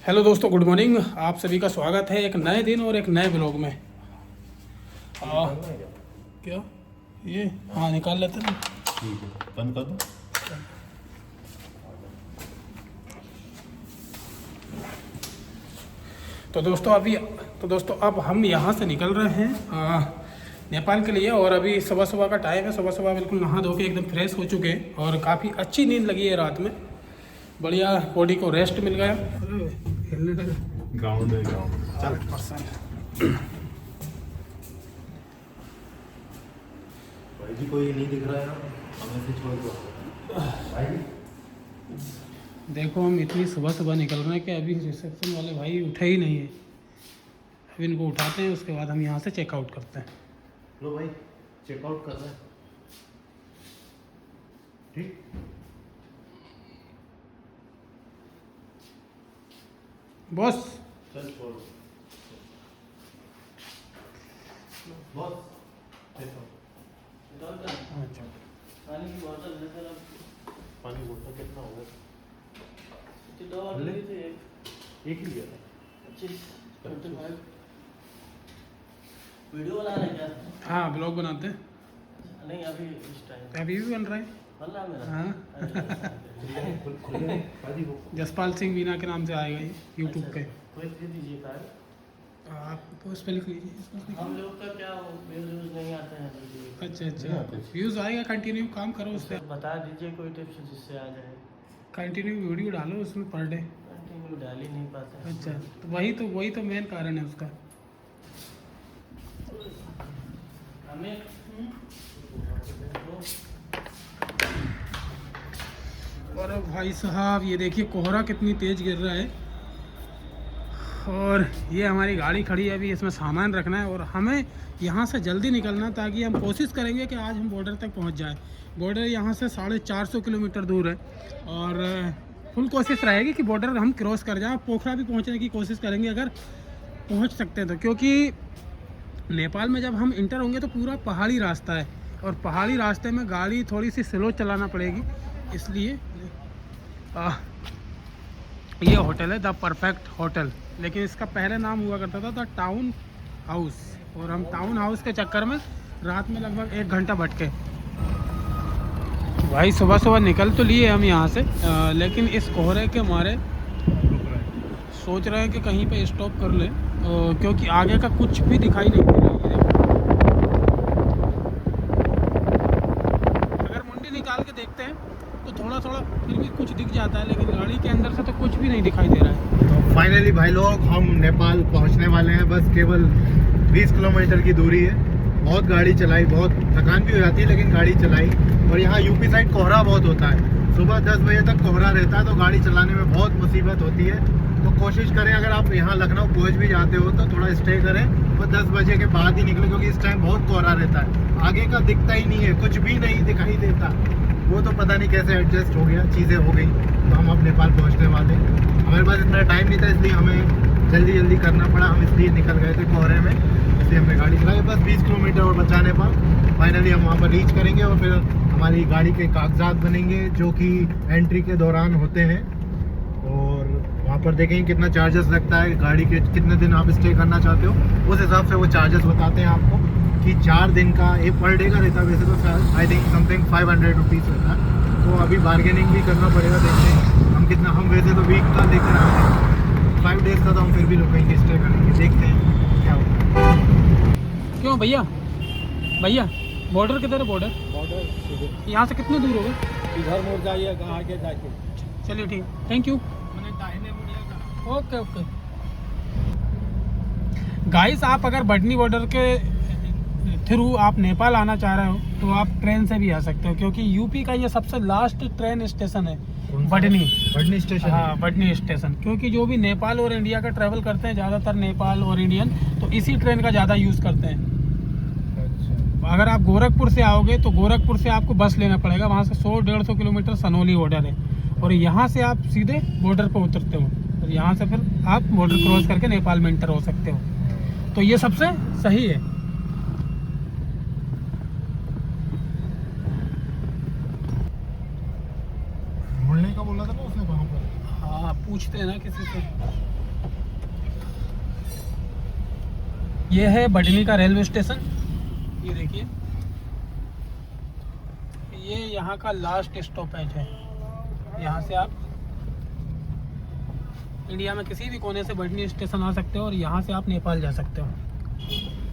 Hello दोस्तों, good morning. आप सभी का स्वागत है एक नए दिन और एक नए ब्लॉग में। क्या ये हाँ निकाल लेते हैं। ठीक है, बंद कर दो। तो दोस्तों अब हम यहाँ से निकल रहे हैं नेपाल के लिए। और अभी सुबह सुबह का टाइम है। सुबह सुबह बिल्कुल नहा धो के एकदम फ्रेश हो चुके हैं और काफ़ी अच्छी नींद लगी है रात में। बढ़िया बॉडी को रेस्ट मिल गया। हिलने लगा ग्राउंड है, ग्राउंड चल। 100%। भाई जी कोई नहीं दिख रहा है, हमें से छोड़ दो भाई। देखो हम इतनी सुबह सुबह निकल रहे हैं कि अभी रिसेप्शन वाले भाई उठे ही नहीं है। अभी इनको उठाते हैं, उसके बाद हम यहाँ से चेकआउट करते हैं। लो भाई, चेकआउट कर रहे हैं। ठीक, बॉस चल छोड़ बॉस। पानी की बोतल है सर। पानी बोतल कितना होगा? अब एक ही लिया था। वीडियो बना रहे क्या? हाँ ब्लॉग बनाते हैं। नहीं अभी इस टाइम अभी भी बन रहा है। बन रहा मेरा। हाँ भाई वो जसपाल सिंह वीना के नाम से आएगा ये यूट्यूब पे। कोई दे दीजिए कार्ड। आप पोस्ट पे लिख लीजिए, इसमें लिख हम लीजिए। लोग का क्या व्यूज नहीं आते हैं वीडियो। अच्छा नहीं आते। अच्छा, व्यूज़ आएगा। कंटिन्यू काम करो उस पर। बता दीजिए कोई टिप्स जिससे आ जाए। कंटिन्यू वीडियो डालो उसमें पर डे। कंटिन्यू डाल ही नहीं पाते। अच्छा, तो वही तो मेन कारण है उसका। हमें और भाई साहब ये देखिए कोहरा कितनी तेज़ गिर रहा है। और ये हमारी गाड़ी खड़ी है, अभी इसमें सामान रखना है और हमें यहाँ से जल्दी निकलना, ताकि हम कोशिश करेंगे कि आज हम बॉर्डर तक पहुँच जाए। बॉर्डर यहाँ से 450 किलोमीटर दूर है और फुल कोशिश रहेगी कि बॉर्डर हम क्रॉस कर जाएं। पोखरा भी पहुँचने की कोशिश करेंगे अगर पहुँच सकते हैं तो, क्योंकि नेपाल में जब हम इंटर होंगे तो पूरा पहाड़ी रास्ता है और पहाड़ी रास्ते में गाड़ी थोड़ी सी स्लो चलाना पड़ेगी। इसलिए ये होटल है द परफेक्ट होटल, लेकिन इसका पहले नाम हुआ करता था द टाउन हाउस। और हम टाउन हाउस के चक्कर में रात में लगभग 1 घंटा भटके। भाई सुबह सुबह निकल तो लिए हम यहाँ से, लेकिन इस कोहरे के मारे सोच रहे हैं कि कहीं पे स्टॉप कर ले, क्योंकि आगे का कुछ भी दिखाई नहीं दे रहा है। अगर मुंडी निकाल के देखते हैं तो थोड़ा थोड़ा फिर भी कुछ दिख जाता है, लेकिन गाड़ी के अंदर से तो कुछ भी नहीं दिखाई दे रहा है। तो फाइनली भाई लोग हम नेपाल पहुंचने वाले हैं। बस केवल 20 किलोमीटर की दूरी है। बहुत गाड़ी चलाई, बहुत थकान भी हो जाती है, लेकिन गाड़ी चलाई। और यहाँ यूपी साइड कोहरा बहुत होता है। सुबह 10 बजे तक कोहरा रहता है, तो गाड़ी चलाने में बहुत मुसीबत होती है। तो कोशिश करें अगर आप यहाँ लखनऊ पहुँच भी जाते हो तो थोड़ा स्टे करें और 10 बजे के बाद ही निकलें, क्योंकि इस टाइम बहुत कोहरा रहता है। आगे का दिखता ही नहीं है, कुछ भी नहीं दिखाई देता। वो तो पता नहीं कैसे एडजस्ट हो गया, चीज़ें हो गई। तो हम अब नेपाल पहुँचने वाले। हमारे पास इतना टाइम नहीं था, इसलिए हमें जल्दी जल्दी करना पड़ा। हम इसलिए निकल गए थे कोहरे में, इसलिए हमने गाड़ी चलाई। बस 20 किलोमीटर और बचा नेपाल। फाइनली हम वहाँ पर रीच करेंगे और फिर हमारी गाड़ी के कागजात बनेंगे, जो कि एंट्री के दौरान होते हैं। और वहाँ पर देखेंगे कितना चार्जेस लगता है, गाड़ी के कितने दिन आप स्टे करना चाहते हो, उस हिसाब से वो चार्जेस बताते हैं आपको। कि 4 दिन का एक पर डे का रहता है वैसे तो आई थिंक समथिंग 500 रुपीज़ रहता है। तो अभी बार्गेनिंग भी करना पड़ेगा, देखते हैं हम कितना। हम वैसे तो वीक का लेकर आए हैं, 5 डेज़ का, तो हम फिर भी लोग कहीं स्टे करेंगे, देखते हैं क्या होता है। क्यों भैया बॉर्डर किधर है? बॉर्डर यहाँ से कितनी दूर होगा? इधर मुड़ जाइएगा आगे जाके। चलिए ठीक, थैंक यू। मैंने दाहिने मुड़िएगा। ओके ओके गाइस, आप अगर बढ़नी बॉर्डर के थ्रू आप नेपाल आना चाह रहे हो तो आप ट्रेन से भी आ सकते हो, क्योंकि यूपी का ये सबसे लास्ट ट्रेन स्टेशन है बढ़नी स्टेशन। हाँ बढ़नी स्टेशन। क्योंकि जो भी नेपाल और इंडिया का ट्रैवल करते हैं, ज़्यादातर नेपाल और इंडियन तो इसी ट्रेन का ज़्यादा यूज़ करते हैं। अच्छा, अगर आप गोरखपुर से आओगे तो गोरखपुर से आपको बस लेना पड़ेगा। वहाँ से 100-150 किलोमीटर सनोली बॉर्डर है और यहाँ से आप सीधे बॉर्डर पर उतरते हो और यहाँ से फिर आप बॉर्डर क्रॉस करके नेपाल में एंटर हो सकते हो। तो ये सबसे सही है। मुड़ने का बोला था ना उसने वहाँ पर। हाँ पूछते हैं ना किसी से। ये है बढ़नी का रेलवे स्टेशन, ये देखिए, ये यहाँ का लास्ट स्टॉपेज है। यहाँ से आप इंडिया में किसी भी कोने से बढ़नी स्टेशन आ सकते हो और यहाँ से आप नेपाल जा सकते हो।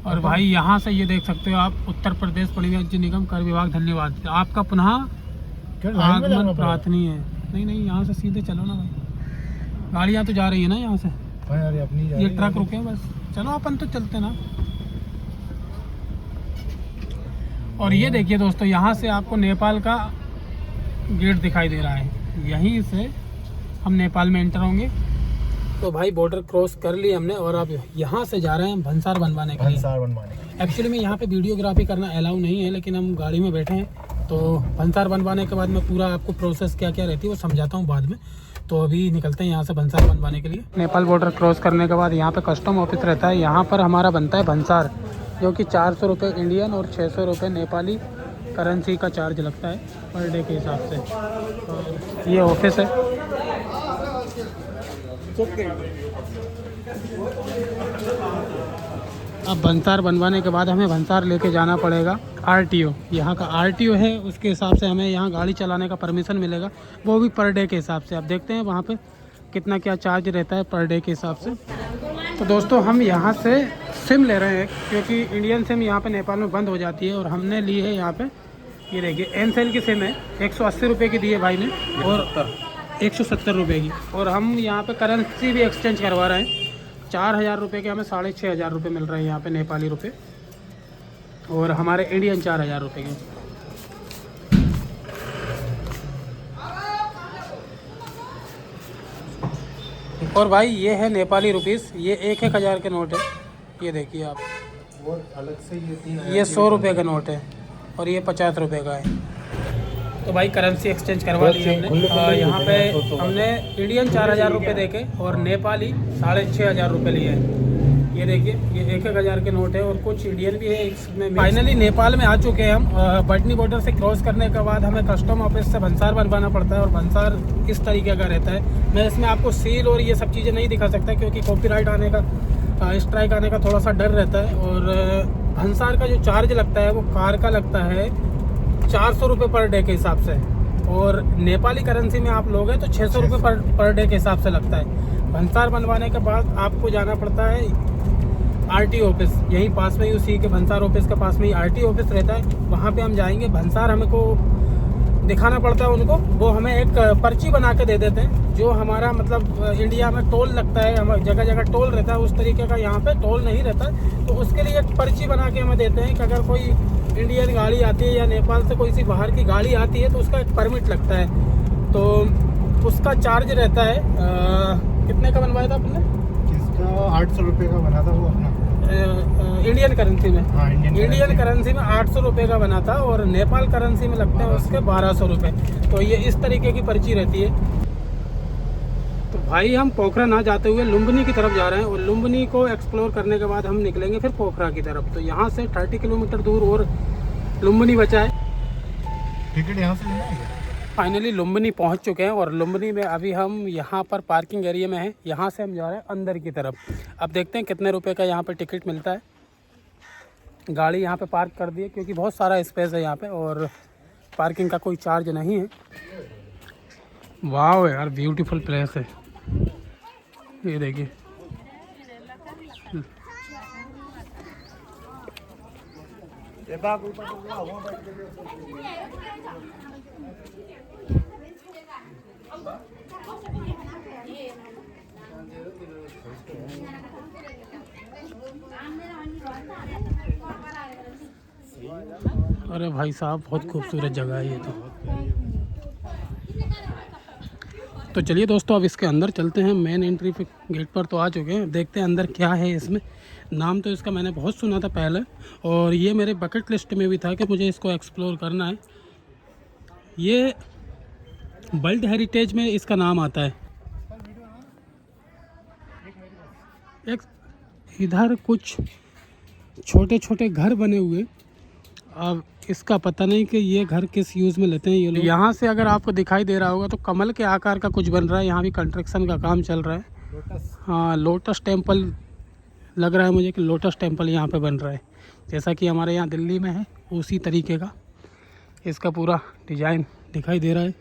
और भाई यहाँ से ये देख सकते हो आप, उत्तर प्रदेश परिवहन निगम कर विभाग धन्यवाद, आपका पुनः आगमन प्रार्थनीय है। नहीं यहाँ से सीधे चलो ना भाई, गाड़ियाँ तो जा रही है ना यहाँ से, ये ट्रक रुके हैं बस, चलो अपन तो चलते ना। और ये देखिए दोस्तों, यहाँ से आपको नेपाल का गेट दिखाई दे रहा है, यहीं से हम नेपाल में एंटर होंगे। तो भाई बॉर्डर क्रॉस कर ली हमने और अब यहाँ से जा रहे हैं भंसार बनवाने के लिए। एक्चुअली में यहाँ पे वीडियोग्राफी करना अलाउ नहीं है, लेकिन हम गाड़ी में बैठे हैं, तो भंसार बनवाने के बाद मैं पूरा आपको प्रोसेस क्या क्या रहती है वो समझाता हूँ बाद में। तो अभी निकलते हैं यहाँ से भंसार बनवाने के लिए। नेपाल बॉर्डर क्रॉस करने के बाद यहाँ पे कस्टम ऑफिस रहता है, यहाँ पर हमारा बनता है भंसार, जो कि 400 रुपये इंडियन और 600 रुपये नेपाली करेंसी का चार्ज लगता है पर डे के हिसाब से। तो ये ऑफिस है। अब भंसार बनवाने के बाद हमें भंसार लेके जाना पड़ेगा RTO, यहाँ का RTO है, उसके हिसाब से हमें यहाँ गाड़ी चलाने का परमिशन मिलेगा, वो भी पर डे के हिसाब से। अब देखते हैं वहाँ पे कितना क्या चार्ज रहता है पर डे के हिसाब से। तो दोस्तों हम यहाँ से सिम ले रहे हैं, क्योंकि इंडियन सिम यहाँ पे नेपाल में बंद हो जाती है, और हमने ली है यहाँ पे, ये देखिए एनसेल की सिम है, 180 रुपये की दी है भाई ने, और 170 रुपये की। और हम यहाँ पे करेंसी भी एक्सचेंज करवा रहे हैं, 4000 रुपये के हमें 6500 रुपये मिल रहे हैं यहाँ पे नेपाली रुपये, और हमारे इंडियन 4000 रुपये के। और भाई ये है नेपाली रुपीस, ये 1000 के नोट है, ये देखिए आप, वो अलग से ये 100 रुपये का नोट है, और ये 50 रुपये का है। तो भाई करेंसी एक्सचेंज करवा ली हमने। यहाँ पे हमने इंडियन 4000 रुपये दे के और नेपाली 6500 रुपये लिए हैं। ये देखिए, ये 1000 के नोट है, और कुछ इंडियन भी है इसमें। फाइनली नेपाल में आ चुके हैं हम। बढ़नी बॉर्डर से क्रॉस करने के बाद हमें कस्टम ऑफिस से भंसार बनवाना पड़ता है, और भंसार इस तरीके का रहता है। मैं इसमें आपको सील और ये सब चीज़ें नहीं दिखा सकता, क्योंकि कॉपीराइट आने का, स्ट्राइक आने का थोड़ा सा डर रहता है। और भंसार का जो चार्ज लगता है वो कार का लगता है 400 रुपये पर डे के हिसाब से, और नेपाली करेंसी में आप लोगे तो 600 रुपये पर डे के हिसाब से लगता है। भंसार बनवाने के बाद आपको जाना पड़ता है RTO ऑफिस, यहीं पास में ही, उसी के भंसार ऑफिस के पास में ही RTO ऑफिस रहता है। वहाँ पे हम जाएंगे, भंसार हमको दिखाना पड़ता है उनको, वो हमें एक पर्ची बना के दे देते हैं, जो हमारा मतलब इंडिया में टोल लगता है, हमारी जगह जगह टोल रहता है, उस तरीके का यहाँ पे टोल नहीं रहता। तो उसके लिए एक पर्ची बना के हमें देते हैं कि अगर कोई इंडियन गाड़ी आती है या नेपाल से कोई सी बाहर की गाड़ी आती है तो उसका एक परमिट लगता है, तो उसका चार्ज रहता है। कितने का बनवाया था आपने? किसका? 800 रुपये का बना था वो अपना, इंडियन करेंसी में। हाँ, इंडियन करेंसी में 800 रुपये का बना था, और नेपाल करेंसी में लगते हैं उसके 1200 रुपये। तो ये इस तरीके की पर्ची रहती है। तो भाई हम पोखरा ना जाते हुए लुम्बिनी की तरफ जा रहे हैं, और लुम्बिनी को एक्सप्लोर करने के बाद हम निकलेंगे फिर पोखरा की तरफ। तो यहाँ से 30 किलोमीटर दूर और लुम्बिनी बचा है। टिकट यहाँ से लेना है? फाइनली लुम्बिनी पहुँच चुके हैं, और लुम्बिनी में अभी हम यहाँ पर पार्किंग एरिया में हैं। यहाँ से हम जा रहे हैं अंदर की तरफ। अब देखते हैं कितने रुपए का यहाँ पर टिकट मिलता है। गाड़ी यहाँ पे पार्क कर दी है, क्योंकि बहुत सारा स्पेस है यहाँ पे, और पार्किंग का कोई चार्ज नहीं है। वाह यार, ब्यूटीफुल प्लेस है, ये देखिए। अरे भाई साहब, बहुत खूबसूरत जगह है ये तो चलिए दोस्तों, अब इसके अंदर चलते हैं। मेन एंट्री पे गेट पर तो आ चुके हैं, देखते हैं अंदर क्या है इसमें। नाम तो इसका मैंने बहुत सुना था पहले, और ये मेरे बकेट लिस्ट में भी था कि मुझे इसको एक्सप्लोर करना है। ये वर्ल्ड हेरिटेज में इसका नाम आता है। एक इधर कुछ छोटे छोटे घर बने हुए, अब इसका पता नहीं कि ये घर किस यूज़ में लेते हैं ये लोग। यहाँ से अगर आपको दिखाई दे रहा होगा तो कमल के आकार का कुछ बन रहा है, यहाँ भी कंस्ट्रक्शन का काम चल रहा है। लोटस। हाँ, लोटस टेम्पल लग रहा है मुझे कि लोटस टेम्पल यहाँ पे बन रहा है, जैसा कि हमारे यहाँ दिल्ली में है उसी तरीके का इसका पूरा डिज़ाइन दिखाई दे रहा है।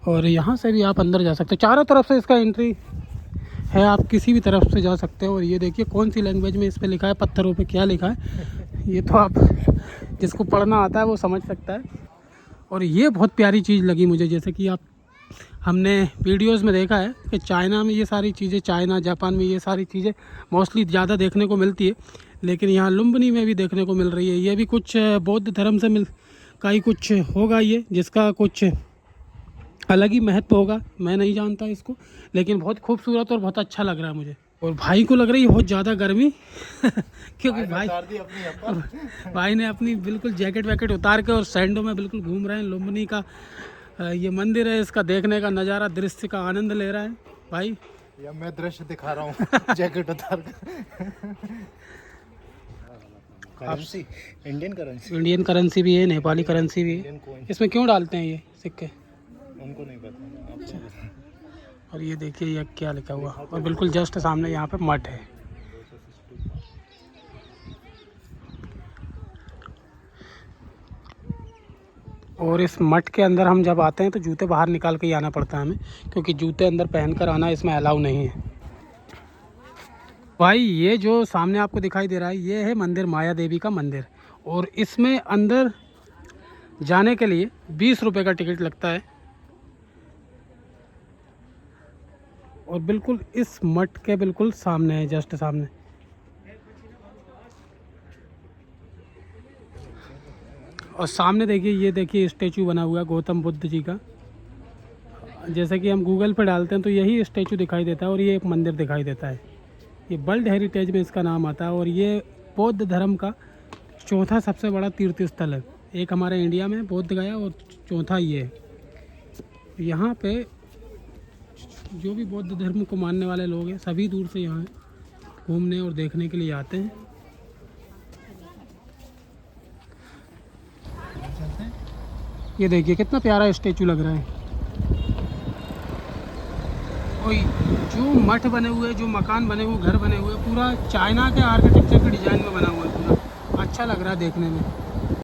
और यहाँ से भी आप अंदर जा सकते हो, चारों तरफ से इसका एंट्री है, आप किसी भी तरफ से जा सकते हो। और ये देखिए कौन सी लैंग्वेज में इस पे लिखा है, पत्थरों पे क्या लिखा है ये तो आप जिसको पढ़ना आता है वो समझ सकता है। और ये बहुत प्यारी चीज़ लगी मुझे, जैसे कि आप हमने वीडियोस में देखा है कि चाइना में ये सारी चीज़ें, चाइना जापान में ये सारी चीज़ें मोस्टली ज़्यादा देखने को मिलती है, लेकिन यहाँ लुम्बिनी में भी देखने को मिल रही है। ये भी कुछ बौद्ध धर्म से मिल का ही कुछ होगा ये, जिसका कुछ अलग ही महत्व होगा, मैं नहीं जानता इसको, लेकिन बहुत खूबसूरत और बहुत अच्छा लग रहा है मुझे। और भाई को लग रही है बहुत ज़्यादा गर्मी क्योंकि भाई ने अपनी बिल्कुल जैकेट वैकेट उतार के और सैंडो में बिल्कुल घूम रहे हैं। लुम्बिनी का ये मंदिर है, इसका देखने का नज़ारा, दृश्य का आनंद ले रहा है भाई। या मैं दृश्य दिखा रहा हूँ जैकेट उतार कर। करेंसी इंडियन करेंसी भी है, नेपाली करेंसी भी है। इसमें क्यों डालते हैं ये सिक्के, उनको नहीं पता। अच्छा। और ये देखिए ये क्या लिखा हुआ, और बिल्कुल जस्ट सामने यहाँ पे मठ है। और इस मठ के अंदर हम जब आते हैं तो जूते बाहर निकाल के ही आना पड़ता है हमें, क्योंकि जूते अंदर पहनकर आना इसमें अलाउ नहीं है। भाई ये जो सामने आपको दिखाई दे रहा है ये है मंदिर माया देवी का मंदिर, और इसमें अंदर जाने के लिए 20 रुपये का टिकट लगता है। और बिल्कुल इस मठ के बिल्कुल सामने है, जस्ट सामने। और सामने देखिए, ये देखिए स्टैचू बना हुआ है गौतम बुद्ध जी का, जैसे कि हम गूगल पे डालते हैं तो यही स्टैचू दिखाई देता है। और ये एक मंदिर दिखाई देता है, ये वर्ल्ड हेरिटेज में इसका नाम आता है। और ये बौद्ध धर्म का चौथा सबसे बड़ा तीर्थ स्थल है, एक हमारे इंडिया में बोध गया और चौथा ये है। यहाँ पे जो भी बौद्ध धर्म को मानने वाले लोग हैं सभी दूर से यहाँ घूमने और देखने के लिए आते हैं। ये देखिए कितना प्यारा स्टैचू लग रहा है। और जो मठ बने हुए, जो मकान बने हुए, घर बने हुए, पूरा चाइना के आर्किटेक्चर के डिज़ाइन में बना हुआ है, पूरा अच्छा लग रहा है देखने में।